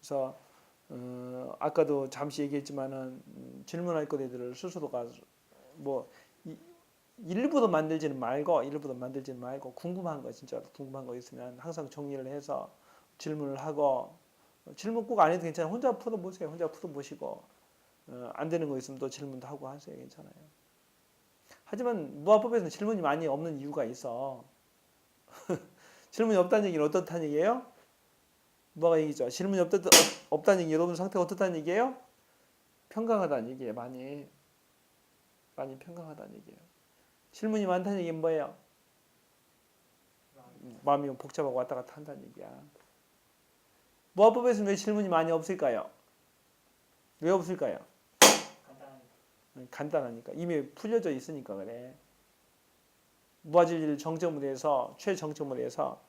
그래서 아까도 잠시 얘기했지만은 질문할 것들을 스스로가 뭐 일부러 만들지는 말고 궁금한 거 진짜 궁금한 거 있으면 항상 정리를 해서 질문을 하고 질문 꼭 안 해도 괜찮아요. 혼자 풀어보세요. 혼자 풀어보시고 안 되는 거 있으면 또 질문도 하고 하세요. 괜찮아요. 하지만 무화법에서는 질문이 많이 없는 이유가 있어. 질문이 없다는 얘기는 어떻다는 얘기예요? 뭐가 얘기죠? 질문이 없다는 얘기 여러분 상태가 어떻다는 얘기예요? 평강하다는 얘기예요. 많이 평강하다는 얘기예요. 질문이 많다는 얘기는 뭐예요? 마음이 복잡하고 왔다 갔다 한다는 얘기야. 무화법에서는 왜 질문이 많이 없을까요? 왜 없을까요? 간단하니까. 이미 풀려져 있으니까 그래. 무아질리를 정점으로 해서 최정점으로 해서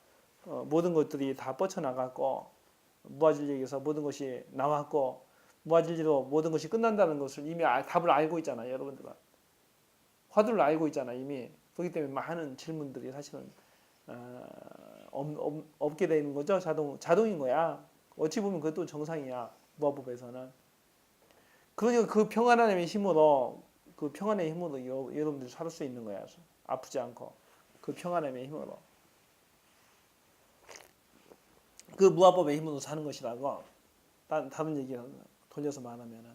모든 것들이 다 뻗쳐나갔고 무아질리에서 모든 것이 나왔고 무아질리로 모든 것이 끝난다는 것을 이미 답을 알고 있잖아요. 여러분들은. 화두를 알고 있잖아 이미. 그렇기 때문에 많은 질문들이 사실은 없게 되는 거죠. 자동인 거야. 어찌 보면 그것도 정상이야. 무아법에서는. 그러니까 그 평안함의 힘으로 여러분들이 살 수 있는 거야. 아프지 않고 그 평안함의 힘으로 그 무아법의 힘으로 사는 것이라고. 다른 얘기 돌려서 말하면은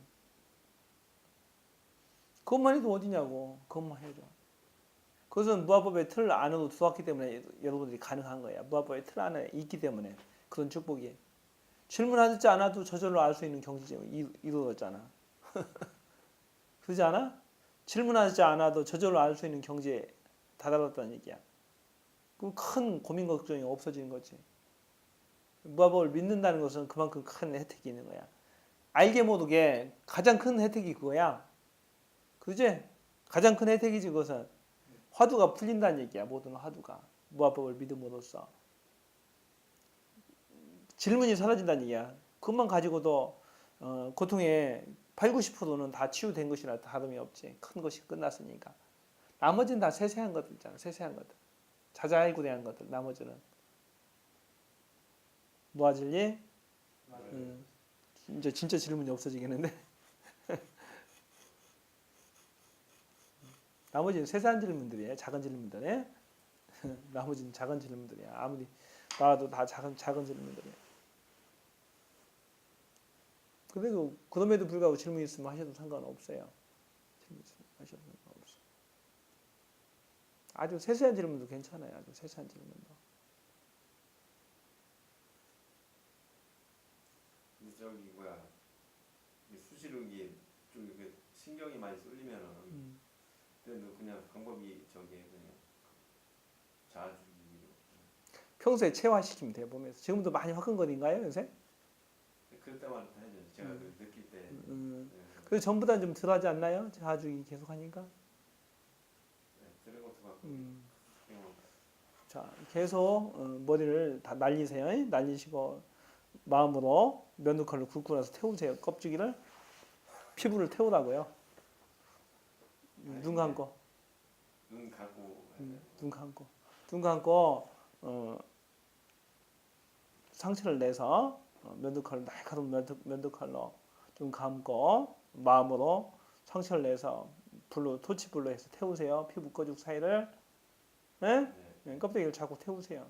그것만 해도 어디냐고. 그것만 해도. 그것은 무아법의 틀 안으로 들어왔기 때문에 여러분들이 가능한 거야. 무아법의 틀 안에 있기 때문에 그런 축복이. 질문하지 않아도 저절로 알 수 있는 경지가 이루어졌잖아. 그러지 않아? 질문하지 않아도 저절로 알 수 있는 경지에 다다랐다는 얘기야. 그럼 큰 고민 걱정이 없어지는 거지. 무아법을 믿는다는 것은 그만큼 큰 혜택이 있는 거야. 알게 모르게 가장 큰 혜택이 그거야. 그지? 가장 큰 혜택이지 그것은. 화두가 풀린다는 얘기야. 모든 화두가. 무아법을 믿음으로써. 질문이 사라진다는 얘기야. 그것만 가지고도 고통의 8, 90%는 다 치유된 것이라 다름이 없지. 큰 것이 끝났으니까. 나머지는 다 세세한 것들 있잖아. 세세한 것들. 자자일구레한 것들. 나머지는. 무아질리? 이제 진짜 질문이 없어지겠는데. 나머지는 세세한 질문들이에요. 작은 질문들이에요. 나머지는 작은 질문들이야. 아무리 나와도 다 작은 질문들이야. 그럼에도 불구하고 질문 있으면 하셔도 상관없어요. 질문 있으면 하셔도 상관없어. 아주 세세한 질문도 괜찮아요. 아주 세세한 질문도. 저기 뭐야 수시룩이 좀 이렇게 신경이 많이 쏠리면은 그때는 그냥 방법이 저기 그냥 자주기로 평소에 체화시키면 돼요. 보면서. 지금도 많이 화끈거린가요 요새? 그럴 때마다 다 해줘요. 제가 그 느낄 때 그래서 전보다 좀 덜하지 않나요? 자주기 계속 하니까. 들은 것도 같고 자, 계속 머리를 다 날리세요. 날리시고 마음으로 면도칼로 굵고 나서 태우세요. 껍질기를. 피부를 태우라고요. 눈 감고. 눈 감고 눈 감고. 눈 감고 상체를 내서 면도칼로 날카로운 면도칼로 눈 감고 마음으로 상체를 내서 토치불로 해서 태우세요. 피부 거죽 사이를. 네? 껍데기를 자꾸 태우세요.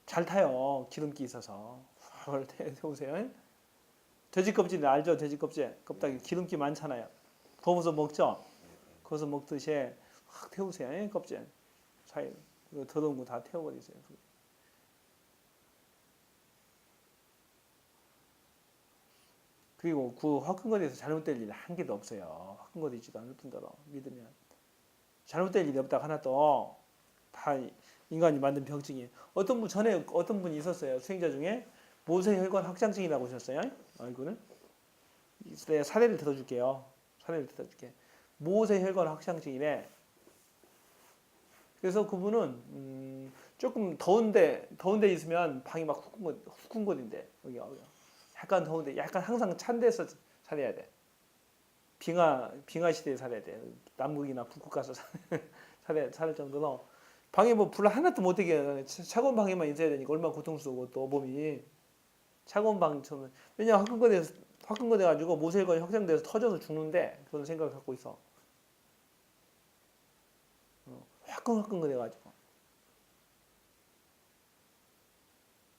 잘 타요. 기름기 있어서. 훌 태우세요. 돼지 껍질 알죠? 돼지 껍질. 껍데기 기름기 많잖아요. 구워서 먹죠? 구워서 먹듯이 확 태우세요. 껍질 사이. 더러운 거 다 태워버리세요. 그리고 그 화끈거리에서 잘못될 일 한 개도 없어요. 화끈거리지도 않을 뿐더러 믿으면. 잘못될 일이 없다고 하나도 다 인간이 만든 병증이에요. 전에 어떤 분이 있었어요. 수행자 중에 모세혈관 확장증이라고 하셨어요. 얼굴을. 내가 사례를 들어줄게요. 모세혈관 확장증이래. 그래서 그분은 조금 더운데 있으면 방이 막 후끈거린대. 여기 약간 더운데 약간 항상 찬 데서 살아야 돼. 빙하 시대에 살아야 돼. 남극이나 북극 가서 살 정도로 방에 뭐 불 하나도 못 되게 차가운 방에만 있어야 되니까 얼마나 고통스러워 또 몸이. 차가운 방처럼. 왜냐 화끈거려 가지고 모세혈관이 확장돼서 터져서 죽는데 그런 생각을 갖고 있어. 화끈거려 가지고.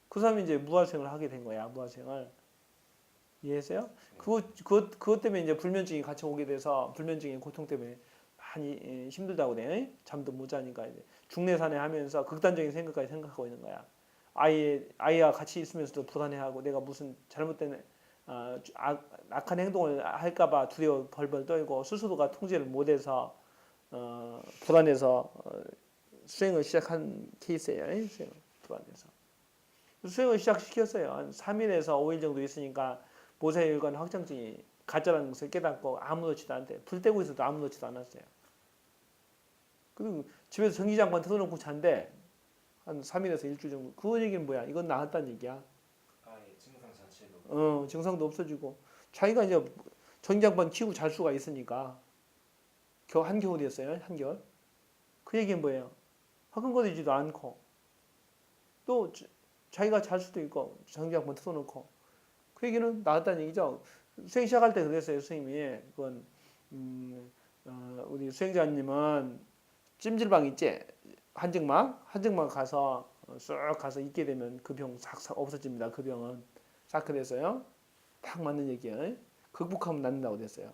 그 사람이 이제 무활생을 하게 된 거야. 무활생을. 이해했어요? 그것 때문에 이제 불면증이 같이 오게 돼서 불면증의 고통 때문에 많이 힘들다고 그래. 잠도 못 자니까 이제 중내산에 하면서 극단적인 생각까지 생각하고 있는 거야. 아이와 같이 있으면서도 불안해하고 내가 무슨 잘못된 악한 행동을 할까봐 두려워 벌벌 떨고 스스로가 통제를 못해서 불안해서 수행을 시작한 케이스예요. 수행을 불안해서. 수행을 시작시켰어요. 한 3일에서 5일 정도 있으니까 모세혈관 확장증이 가짜라는 것을 깨닫고 아무렇지도 않대. 불 떼고 있어도 아무렇지도 않았어요. 그리고 집에서 전기장판 틀어놓고 잔대. 한 3일에서 일주일 정도. 그 얘기는 뭐야? 이건 나았다는 얘기야. 아예 증상 자체도. 증상도 없어지고. 자기가 이제 전기장판 켜고 잘 수가 있으니까. 한겨울이었어요. 한겨울. 그 얘기는 뭐예요? 화끈거리지도 않고. 또 자기가 잘 수도 있고. 전기장판 틀어놓고. 그 얘기는 나았다는 얘기죠. 수행 시작할 때 그랬어요. 스님이. 그건 우리 수행자님은 찜질방 있지? 한증막 가서 쑥 가서 있게 되면 그 병 싹 없어집니다. 그 병은 싹 그랬어요. 딱 맞는 얘기예요. 극복하면 낫는다고 그랬어요.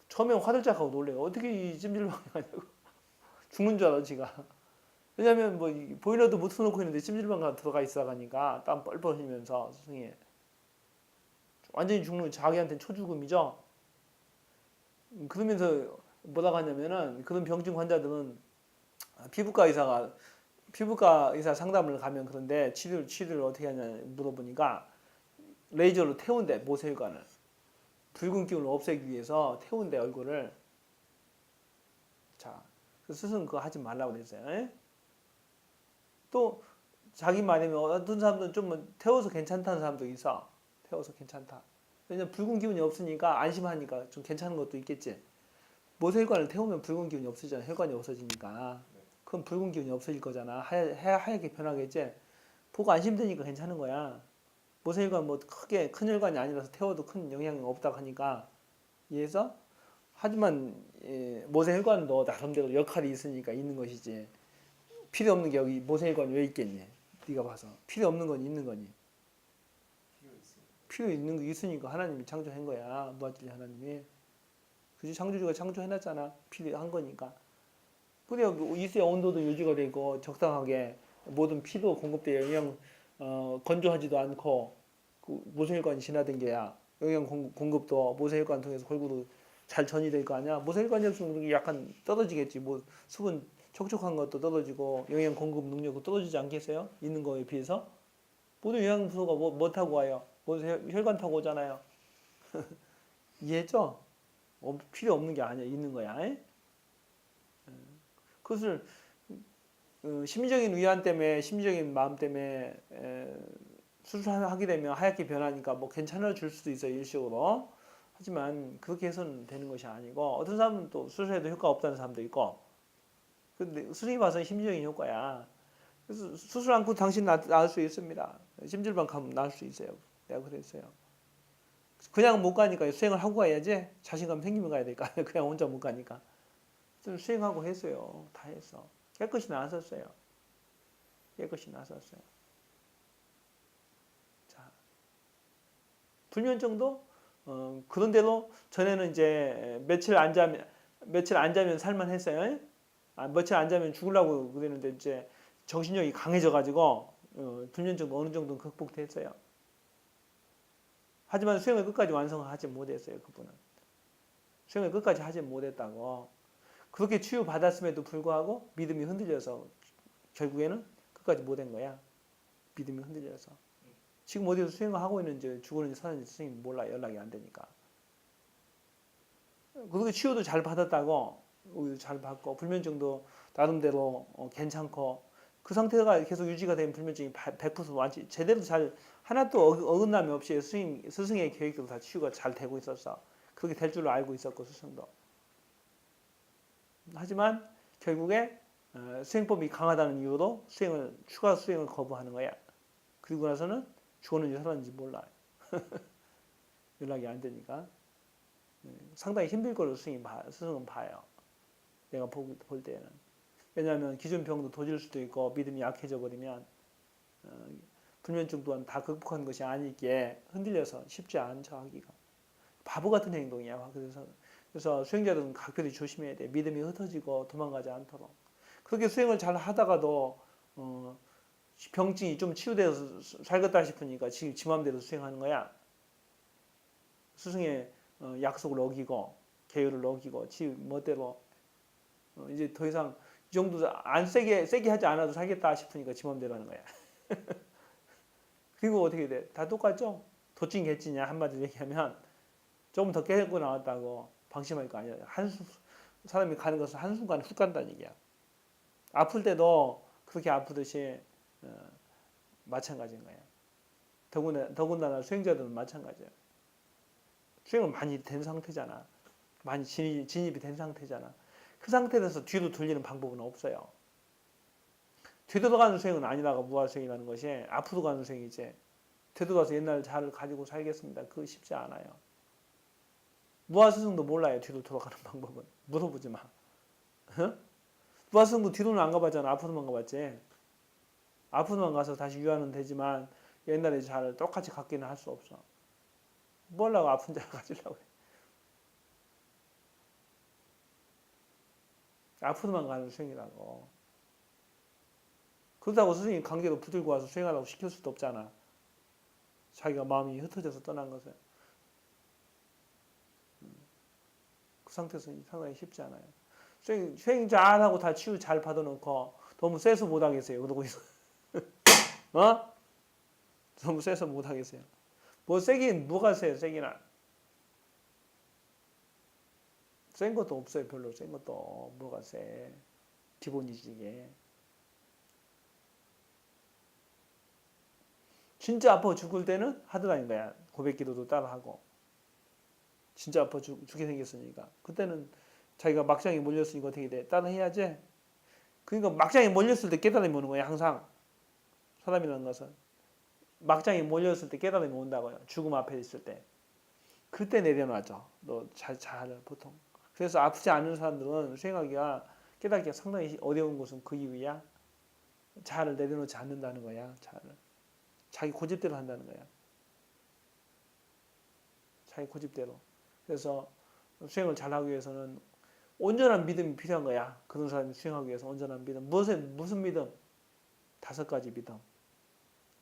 처음에 화들짝하고 놀래요. 어떻게 이 찜질방에 가냐고. 죽는 줄 알아 지가. 왜냐면 뭐 보일러도 못 틀어놓고 있는데 찜질방 들어가 있어 가니까 땀 뻘뻘 흘리면서 스승이 완전히 죽는 자기한테는 초죽음이죠. 그러면서 뭐라고 하냐면은 그런 병증 환자들은 피부과 의사 상담을 가면 그런데 치료를 어떻게 하냐 물어보니까 레이저로 태운대 모세혈관을 붉은 기운을 없애기 위해서 태운대 얼굴을. 자, 스승은 그거 하지 말라고 그랬어요. 에? 또 자기 말이면 어떤 사람들은 좀 태워서 괜찮다는 사람도 있어. 태워서 괜찮다. 왜냐면 붉은 기운이 없으니까 안심하니까 좀 괜찮은 것도 있겠지. 모세혈관을 태우면 붉은 기운이 없어지잖아. 혈관이 없어지니까. 그럼 붉은 기운이 없어질 거잖아. 하얗게 변하겠지. 보고 안심되니까 괜찮은 거야. 모세혈관 뭐 크게 큰 혈관이 아니라서 태워도 큰 영향이 없다고 하니까. 이해해서? 하지만 모세혈관도 나름대로 역할이 있으니까 있는 것이지. 필요 없는 게 여기 모세혈관이 왜 있겠니? 네가 봐서. 필요 없는 건 있는 거니. 필요 있는 거 있으니까 하나님이 창조한 거야. 무한주의 하나님이. 그지? 창조주가 창조해놨잖아. 필요한 거니까. 그래 있어야 온도도 유지가 되고 적당하게 모든 피도 공급돼 영양 건조하지도 않고 그 모세혈관이 진화된 게야. 영양 공급도 모세혈관 통해서 골고루 잘 전이 될 거 아니야. 모세혈관이 없으면 약간 떨어지겠지. 뭐 수분 촉촉한 것도 떨어지고 영양 공급 능력도 떨어지지 않겠어요? 있는 거에 비해서 모든 영양소가 뭐 타고 와요? 혈관 타고 오잖아요. 이해했죠? 필요 없는 게 아니야. 있는 거야. 그것을 심리적인 위안 때문에 심리적인 마음 때문에 수술하게 되면 하얗게 변하니까 뭐 괜찮아질 수도 있어요. 일시적으로. 하지만 그렇게 해서는 되는 것이 아니고 어떤 사람은 또 수술해도 효과 없다는 사람도 있고 근데 수술이 봐서 심리적인 효과야. 그래서 수술 않고 당신 나을 수 있습니다. 찜질방 가면 나을 수 있어요. 내가 그랬어요. 그냥 못 가니까 수행을 하고 가야지. 자신감 생기면 가야 될까. 그냥 혼자 못 가니까. 수행하고 했어요. 다 했어. 깨끗이 나았었어요. 깨끗이 나았었어요. 자, 불면증도 그런 대로 전에는 이제 며칠 안 자면 살만했어요. 며칠 안 자면 죽으려고 그랬는데 이제 정신력이 강해져 가지고 불면증도 어느 정도 극복됐어요. 하지만 수행을 끝까지 완성하지 못했어요. 그분은 수행을 끝까지 하지 못했다고. 그렇게 치유받았음에도 불구하고 믿음이 흔들려서 결국에는 끝까지 못한 거야. 믿음이 흔들려서. 지금 어디서 수행을 하고 있는지 죽었는지 사는지 선생님 몰라. 연락이 안 되니까. 그렇게 치유도 잘 받았다고. 잘 받고 불면증도 나름대로 괜찮고 그 상태가 계속 유지가 되면 불면증이 100% 완전 제대로 잘 하나도 어긋남이 없이 스승의 계획대로 다 치유가 잘 되고 있었어. 그렇게 될 줄 알고 있었고 스승도. 하지만 결국에 수행법이 강하다는 이유로 추가 수행을 거부하는 거야. 그리고 나서는 죽었는지 살았는지 몰라요. 연락이 안 되니까. 상당히 힘들 거로 스승은 봐요. 내가 볼 때는. 왜냐하면 기존병도 도질 수도 있고 믿음이 약해져 버리면 불면증 또한 다 극복한 것이 아니기에 흔들려서 쉽지 않죠 하기가. 바보 같은 행동이야. 그래서 수행자들은 각별히 조심해야 돼. 믿음이 흩어지고 도망가지 않도록. 그렇게 수행을 잘 하다가도 병증이 좀 치유돼서 살겠다 싶으니까 지 맘대로 수행하는 거야. 스승의 약속을 어기고 계율을 어기고 지 멋대로 이제 더 이상 이 정도 안 세게 하지 않아도 살겠다 싶으니까 지 맘대로 하는 거야. 그리고 어떻게 돼? 다 똑같죠? 도찐 개찐이야 한마디로 얘기하면 조금 더 깨고 나왔다고 방심할 거 아니야. 사람이 가는 것은 한순간에 훅 간다는 얘기야. 아플 때도 그렇게 아프듯이 마찬가지인 거야. 더군다나 수행자들은 마찬가지야. 수행은 많이 된 상태잖아. 많이 진입이 된 상태잖아. 그 상태에서 뒤로 돌리는 방법은 없어요. 되돌아가는 수행은 아니라고 무아수행이라는 것이 앞으로 가는 수행이지. 되돌아서 옛날 자를 가지고 살겠습니다. 그거 쉽지 않아요. 무아스승도 몰라요. 뒤로 돌아가는 방법은. 물어보지 마. 무아스승도 뒤로는 안 가봤잖아. 앞으로만 가봤지. 앞으로만 가서 다시 유한은 되지만 옛날에 자를 똑같이 갖기는 할 수 없어. 뭘라고 아픈 자를 가지려고 해. 앞으로만 가는 수행이라고. 그렇다고 스승이 강제로 붙들고 와서 수행하라고 시킬 수도 없잖아. 자기가 마음이 흩어져서 떠난 것을. 그 상태에서 상당히 쉽지 않아요. 수행 잘하고 다 치유 잘 받아놓고 너무 세서 못하겠어요. 그러고 있어. 어? 너무 세서 못하겠어요. 뭐 세긴 뭐가 세요? 세기나. 센 것도 없어요. 별로 센 것도. 뭐가 세. 기본이지 이게. 진짜 아파 죽을 때는 하더라는 거야. 고백기도도 따라하고. 진짜 아파 죽게 생겼으니까. 그때는 자기가 막장에 몰렸으니까 어떻게 돼? 따라해야지. 그러니까 막장에 몰렸을 때 깨달음이 오는 거야. 항상. 사람이라는 것은. 막장에 몰렸을 때 깨달음이 온다고요. 죽음 앞에 있을 때. 그때 내려놔줘. 너 잘 보통. 그래서 아프지 않은 사람들은 수행하기가 깨닫기가 상당히 어려운 것은 그 이유야. 자아를 내려놓지 않는다는 거야. 자아를. 자기 고집대로 한다는 거야. 자기 고집대로. 그래서 수행을 잘하기 위해서는 온전한 믿음이 필요한 거야. 그런 사람이 수행하기 위해서 온전한 믿음. 무슨 믿음? 5가지 믿음.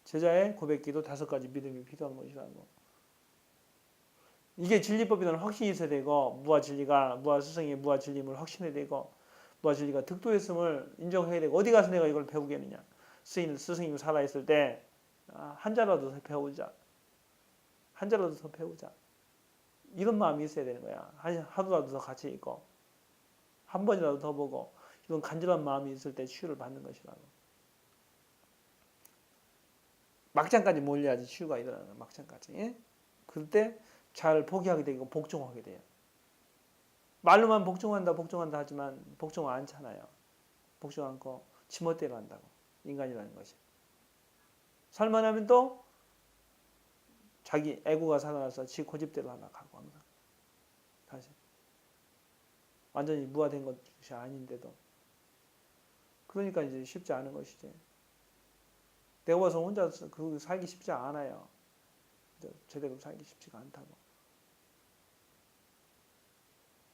제자의 고백기도 5가지 믿음이 필요한 것이라고. 이게 진리법이라는 확신이 있어야 되고 무아스승의 무아진리임을 확신해야 되고 무아진리가 득도했음을 인정해야 되고 어디 가서 내가 이걸 배우겠느냐. 스승님이 살아있을 때 한 자라도 더 배우자. 한 자라도 더 배우자. 이런 마음이 있어야 되는 거야. 하루라도 더 같이 있고 한 번이라도 더 보고 이런 간절한 마음이 있을 때 치유를 받는 것이라고. 막장까지 몰려야지 치유가 일어나는 거야. 막장까지. 예? 그때 잘 포기하게 되고 복종하게 돼요. 말로만 복종한다 하지만 복종을 않잖아요. 복종 않고 지멋대로 한다고. 인간이라는 것이. 살만하면 또 자기 애고가 살아나서 지 고집대로 하나 가고 항상. 다시. 완전히 무아된 것이 아닌데도. 그러니까 이제 쉽지 않은 것이지. 내가 봐서 혼자 살기 쉽지 않아요. 제대로 살기 쉽지가 않다고.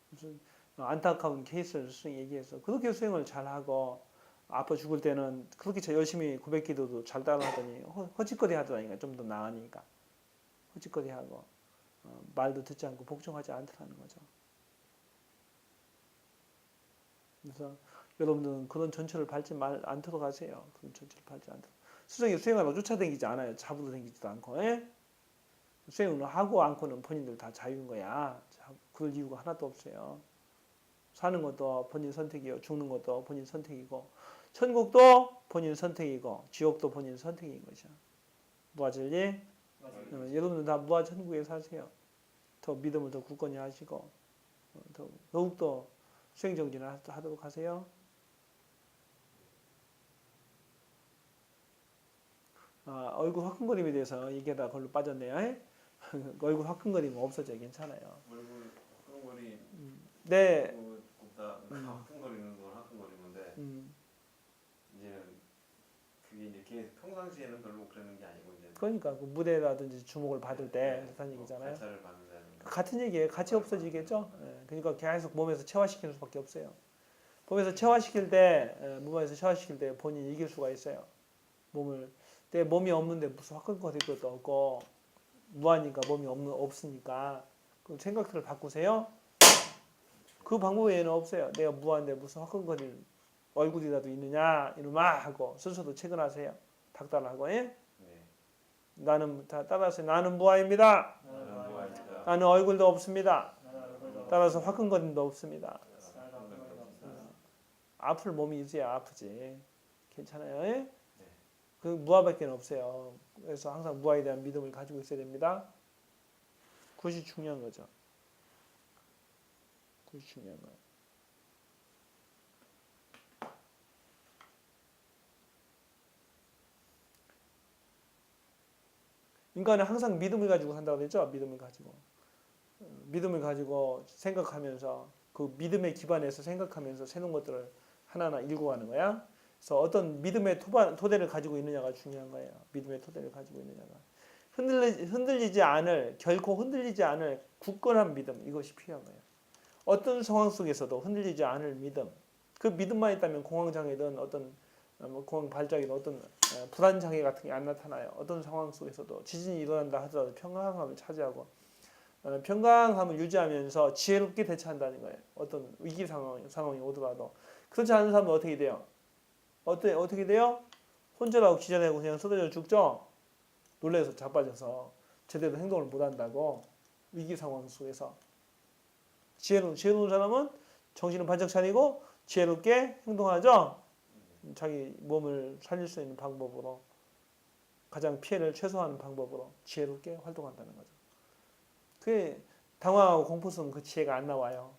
무슨 안타까운 케이스를 스승이 얘기해서 그렇게 수행을 잘하고 아파 죽을 때는 그렇게 열심히 고백기도도 잘 따라하더니 허짓거리 하더라니까. 좀 더 나으니까. 허짓거리 하고 말도 듣지 않고 복종하지 않더라는 거죠. 그래서 여러분들은 그런 전철을 밟지 않도록 하세요. 그런 전철을 밟지 않도록. 스승이 수행하라고 쫓아다니지 않아요. 잡으러 다니지도 않고. 에? 수행을 하고 않고는 본인들 다 자유인 거야. 그럴 이유가 하나도 없어요. 사는 것도 본인 선택이요. 죽는 것도 본인 선택이고 천국도 본인 선택이고 지옥도 본인 선택인 것이야. 무아진리. 여러분들 다 무아천국에 사세요. 더 믿음을 더 굳건히 하시고 더욱더 수행정진을 하도록 하세요. 얼굴 화끈거림에 대해서 얘기하다 걸로 빠졌네요. 얼굴 화끈거리면 없어져요. 괜찮아요. 얼굴 화끈거리 네. 다 화끈거리는 건 화끈거리는데 이제는 그게 이제 평상시에는 별로 그러는 게 아니고 이제 그러니까 그 무대라든지 주목을 받을 때 그런 얘기잖아요. 관찰을 받는다는 거. 같은 얘기예요. 같이 없어지겠죠. 그러니까 계속 몸에서 체화시키는 수밖에 없어요. 몸에서 체화시킬 때 본인이 이길 수가 있어요. 내 몸이 없는데 무슨 화끈거릴 것도 없고 무하니까 몸이 없으니까 그 생각들을 바꾸세요. 그 방법 외에는 없어요. 내가 무한데 무슨 화끈거릴 얼굴이라도 있느냐 이놈아 하고 스스로 체크하세요. 닥달하고 네. 나는 다 따라서 나는 무아입니다. 나는 얼굴도 없습니다. 따라서 화끈거림도 없습니다. 아플 몸이 있어야 아프지. 괜찮아요. 예? 그 무아밖에 없어요. 그래서 항상 무아에 대한 믿음을 가지고 있어야 됩니다. 그것이 중요한 거죠. 그것이 중요한 거예요. 인간은 항상 믿음을 가지고 산다고 그랬죠. 믿음을 가지고 생각하면서 그 믿음에 기반해서 생각하면서 새로운 것들을 하나하나 읽어가는 거야. 그래서 어떤 믿음의 토대를 가지고 있느냐가 중요한 거예요. 믿음의 토대를 가지고 있느냐가 결코 흔들리지 않을 굳건한 믿음, 이것이 필요한 거예요. 어떤 상황 속에서도 흔들리지 않을 믿음, 그 믿음만 있다면 공황장애든 어떤 공황 발작이든 어떤 불안 장애 같은 게 안 나타나요. 어떤 상황 속에서도 지진이 일어난다 하더라도 평강함을 차지하고 평강함을 유지하면서 지혜롭게 대처한다는 거예요. 어떤 위기 상황이 오더라도. 그렇지 않은 사람은 어떻게 돼요? 어떻게 돼요? 혼절하고 기절하고 그냥 쓰러져 죽죠? 놀라서 자빠져서 제대로 행동을 못한다고. 위기 상황 속에서. 지혜로운 사람은 정신을 반짝 차리고 지혜롭게 행동하죠? 자기 몸을 살릴 수 있는 방법으로, 가장 피해를 최소화하는 방법으로 지혜롭게 활동한다는 거죠. 그게 당황하고 공포스러운 그 지혜가 안 나와요.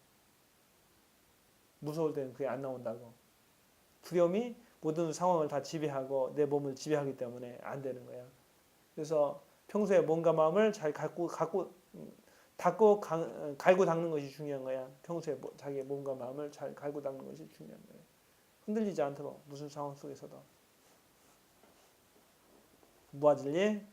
무서울 때는 그게 안 나온다고. 두려움이 모든 상황을 다 지배하고 내 몸을 지배하기 때문에 안 되는 거야. 그래서 평소에 몸과 마음을 잘 갈고 닦는 것이 중요한 거야. 평소에 자기의 몸과 마음을 잘 갈고 닦는 것이 중요한 거예요. 흔들리지 않도록 무슨 상황 속에서도. 무아진리